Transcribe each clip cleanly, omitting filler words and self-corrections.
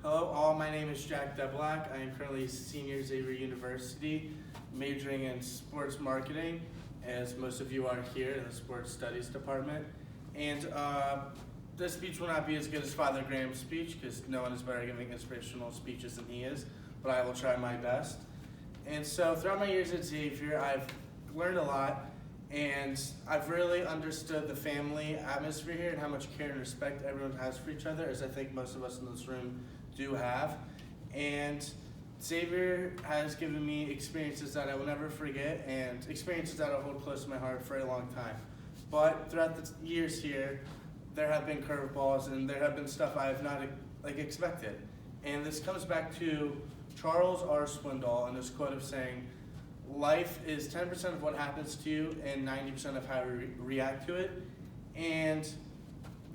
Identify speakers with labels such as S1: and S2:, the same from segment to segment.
S1: Hello all, my name is Jack Debelak. I am currently a senior at Xavier University, majoring in sports marketing, as most of you are here in the sports studies department. And this speech will not be as good as Father Graham's speech, because no one is better at giving inspirational speeches than he is, but I will try my best. And so throughout my years at Xavier, I've learned a lot, and I've really understood the family atmosphere here and how much care and respect everyone has for each other, as I think most of us in this room do have. And Xavier has given me experiences that I will never forget, and experiences that I'll hold close to my heart for a long time. But throughout the years here, there have been curveballs and there have been stuff I have not expected. And this comes back to Charles R. Swindoll and his quote of saying, life is 10% of what happens to you and 90% of how you react to it. And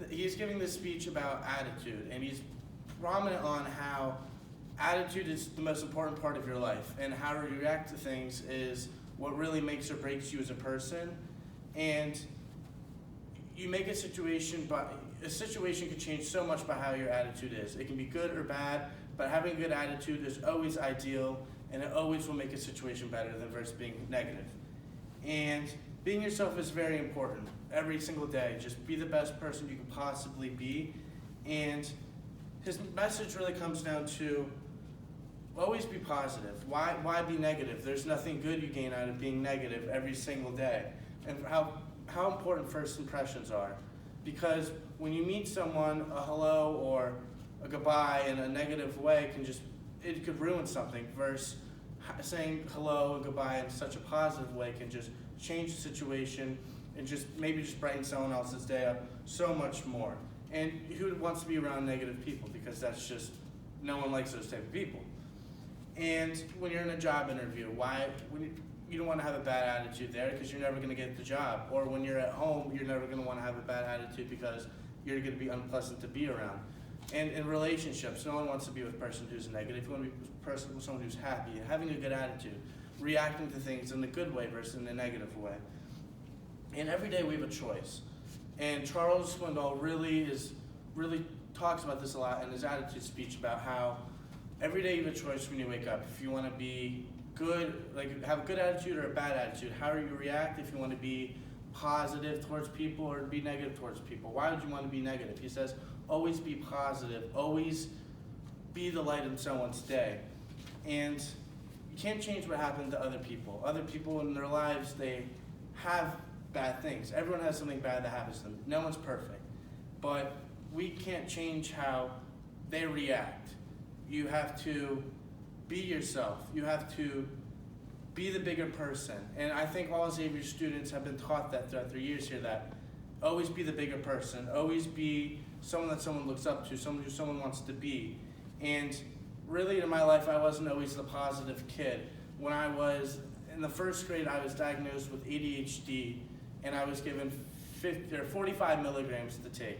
S1: he's giving this speech about attitude, and he's prominent on how attitude is the most important part of your life, and how you react to things is what really makes or breaks you as a person. And you make a situation, but a situation can change so much by how your attitude is. It can be good or bad, but having a good attitude is always ideal, and it always will make a situation better than versus being negative. And being yourself is very important every single day. Just be the best person you can possibly be. And his message really comes down to always be positive. Why be negative? There's nothing good you gain out of being negative every single day. And how important first impressions are. Because when you meet someone, a hello or a goodbye in a negative way it could ruin something, versus saying hello and goodbye in such a positive way can just change the situation and maybe brighten someone else's day up so much more. And who wants to be around negative people? Because that's just, no one likes those type of people. And when you're in a job interview, you don't want to have a bad attitude there, because you're never going to get the job. Or when you're at home, you're never going to want to have a bad attitude because you're going to be unpleasant to be around. And in relationships, no one wants to be with a person who's negative. You want to be with someone who's happy, having a good attitude, reacting to things in a good way versus in a negative way. And every day we have a choice. And Charles Swindoll really talks about this a lot in his attitude speech, about how every day you have a choice when you wake up. If you want to be good, have a good attitude or a bad attitude, how you react. If you want to be positive towards people or be negative towards people. Why would you want to be negative? He says, always be positive, always be the light in someone's day. And you can't change what happened to other people. Other people in their lives, they have bad things. Everyone has something bad that happens to them. No one's perfect. But we can't change how they react. You have to be yourself. You have to be the bigger person. And I think all Xavier students have been taught that throughout their years here, that always be the bigger person. Always be someone that someone looks up to, someone who someone wants to be. And really in my life, I wasn't always the positive kid. When I was in the first grade, I was diagnosed with ADHD, and I was given 45 milligrams to take.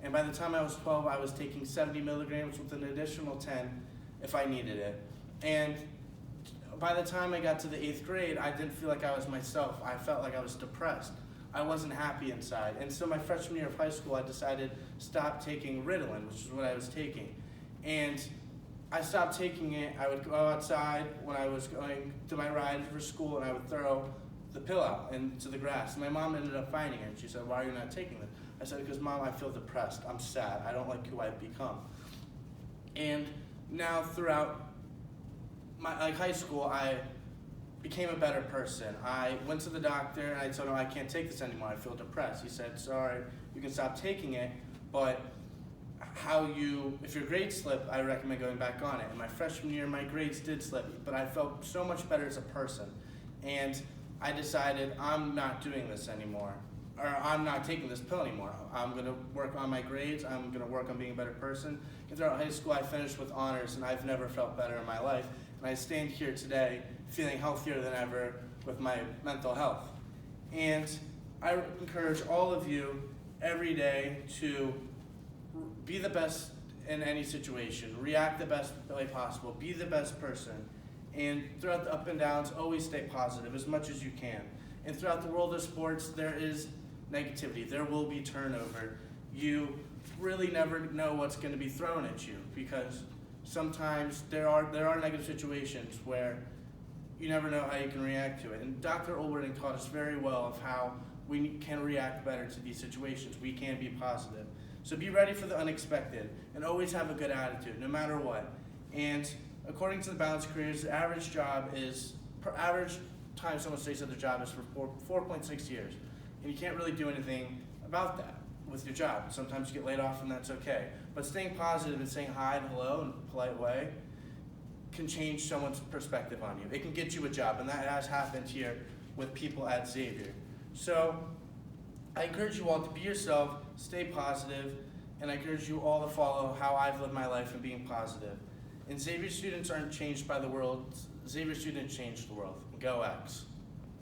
S1: And by the time I was 12, I was taking 70 milligrams with an additional 10 if I needed it. And by the time I got to the 8th grade, I didn't feel like I was myself. I felt like I was depressed. I wasn't happy inside. And so my freshman year of high school, I decided to stop taking Ritalin, which is what I was taking. And I stopped taking it. I would go outside when I was going to my ride for school, and I would throw the pill out into the grass. And my mom ended up finding it, and she said, why are you not taking this? I said, because Mom, I feel depressed. I'm sad. I don't like who I've become. And now throughout my high school, I became a better person. I went to the doctor and I told him, I can't take this anymore. I feel depressed. He said, sorry, you can stop taking it, but if your grades slip, I recommend going back on it. And my freshman year, my grades did slip, but I felt so much better as a person. And I decided, I'm not doing this anymore. Or I'm not taking this pill anymore. I'm going to work on my grades. I'm going to work on being a better person. And throughout high school, I finished with honors, and I've never felt better in my life. And I stand here today feeling healthier than ever with my mental health. And I encourage all of you every day to be the best in any situation. React the best way possible. Be the best person. And throughout the up and downs, always stay positive as much as you can. And throughout the world of sports, there is negativity. There will be turnover. You really never know what's going to be thrown at you, because sometimes there are negative situations where you never know how you can react to it. And Dr. Olberding taught us very well of how we can react better to these situations. We can be positive. So be ready for the unexpected and always have a good attitude, no matter what. And according to the Balanced Careers, the average time someone stays at their job is for 4.6 years. And you can't really do anything about that with your job. Sometimes you get laid off and that's okay. But staying positive and saying hi and hello in a polite way can change someone's perspective on you. It can get you a job, and that has happened here with people at Xavier. So I encourage you all to be yourself, stay positive, and I encourage you all to follow how I've lived my life and being positive. And Xavier students aren't changed by the world. Xavier students change the world. Go X.